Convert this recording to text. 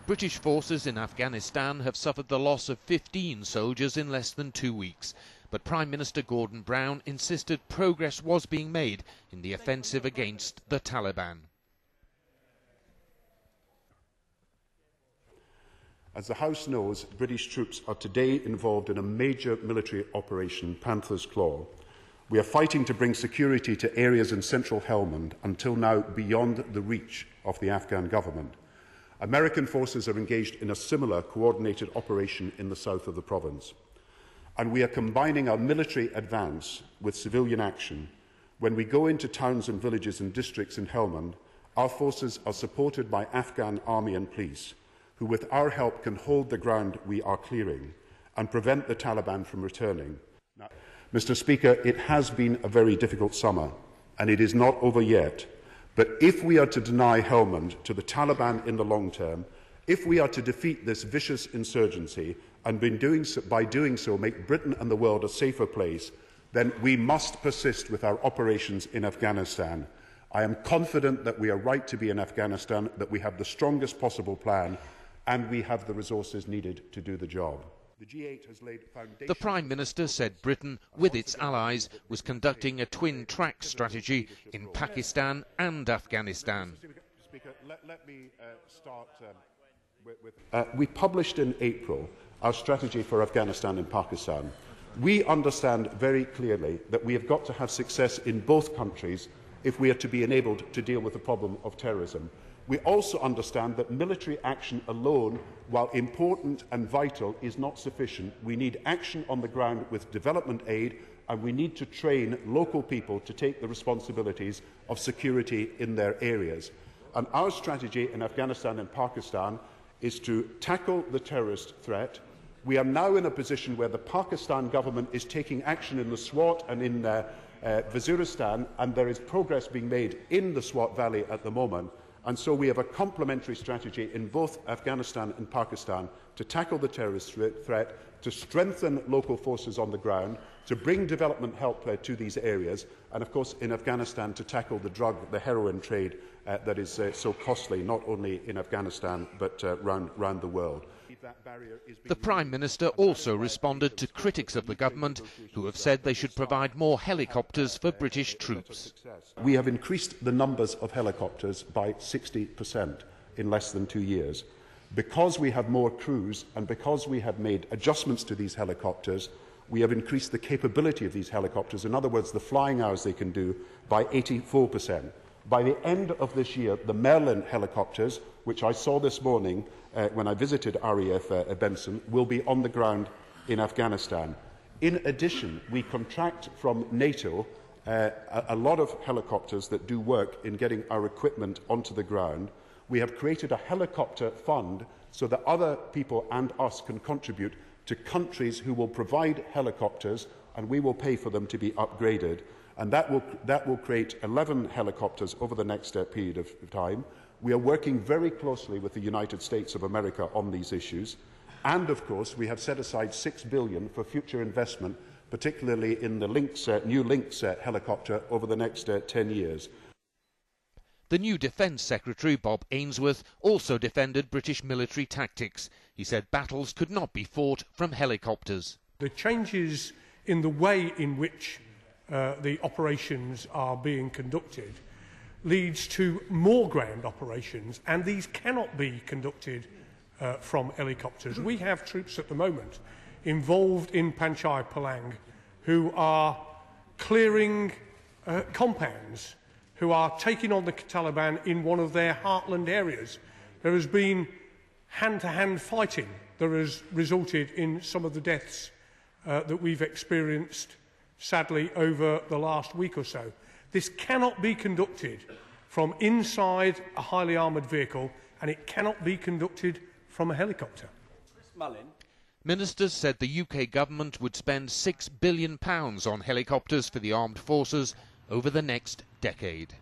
British forces in Afghanistan have suffered the loss of 15 soldiers in less than 2 weeks. But Prime Minister Gordon Brown insisted progress was being made in the offensive against the Taliban. As the House knows, British troops are today involved in a major military operation, Panther's Claw. We are fighting to bring security to areas in central Helmand, until now beyond the reach of the Afghan government. American forces are engaged in a similar coordinated operation in the south of the province. And we are combining our military advance with civilian action. When we go into towns and villages and districts in Helmand, our forces are supported by Afghan army and police, who with our help can hold the ground we are clearing and prevent the Taliban from returning. Now, Mr. Speaker, it has been a very difficult summer, and it is not over yet. But if we are to deny Helmand to the Taliban in the long term, if we are to defeat this vicious insurgency and by doing so make Britain and the world a safer place, then we must persist with our operations in Afghanistan. I am confident that we are right to be in Afghanistan, that we have the strongest possible plan, and we have the resources needed to do the job. The G8 has laid foundations. The Prime Minister said Britain, with its allies, was conducting a twin-track strategy in Pakistan and Afghanistan. Speaker, let me start with... We published in April our strategy for Afghanistan and Pakistan. We understand very clearly that we have got to have success in both countries if we are to be enabled to deal with the problem of terrorism. We also understand that military action alone, while important and vital, is not sufficient. We need action on the ground with development aid, and we need to train local people to take the responsibilities of security in their areas. And our strategy in Afghanistan and Pakistan is to tackle the terrorist threat. We are now in a position where the Pakistan government is taking action in the Swat and in Waziristan, and there is progress being made in the Swat Valley at the moment. And so we have a complementary strategy in both Afghanistan and Pakistan to tackle the terrorist threat, to strengthen local forces on the ground, to bring development help to these areas, and of course in Afghanistan to tackle the heroin trade that is so costly, not only in Afghanistan but round the world. The Prime Minister also responded to critics of the government who have said they should provide more helicopters for British troops. We have increased the numbers of helicopters by 60% in less than 2 years. Because we have more crews and because we have made adjustments to these helicopters, we have increased the capability of these helicopters, in other words, the flying hours they can do, by 84%. By the end of this year, the Merlin helicopters, which I saw this morning when I visited RAF Benson, will be on the ground in Afghanistan. In addition, we contract from NATO a lot of helicopters that do work in getting our equipment onto the ground. We have created a helicopter fund so that other people and us can contribute to countries who will provide helicopters, and we will pay for them to be upgraded. And that will create 11 helicopters over the next period of time. We are working very closely with the United States of America on these issues. And, of course, we have set aside $6 billion for future investment, particularly in the new Lynx helicopter over the next 10 years. The new Defence Secretary, Bob Ainsworth, also defended British military tactics. He said battles could not be fought from helicopters. The changes in the way in which the operations are being conducted leads to more ground operations, and these cannot be conducted from helicopters. We have troops at the moment involved in Panchai Palang who are clearing compounds, who are taking on the Taliban in one of their heartland areas. There has been hand-to-hand fighting that has resulted in some of the deaths that we've experienced, sadly, over the last week or so. This cannot be conducted from inside a highly armoured vehicle, and it cannot be conducted from a helicopter. Ministers said the UK government would spend £6 billion on helicopters for the armed forces over the next decade.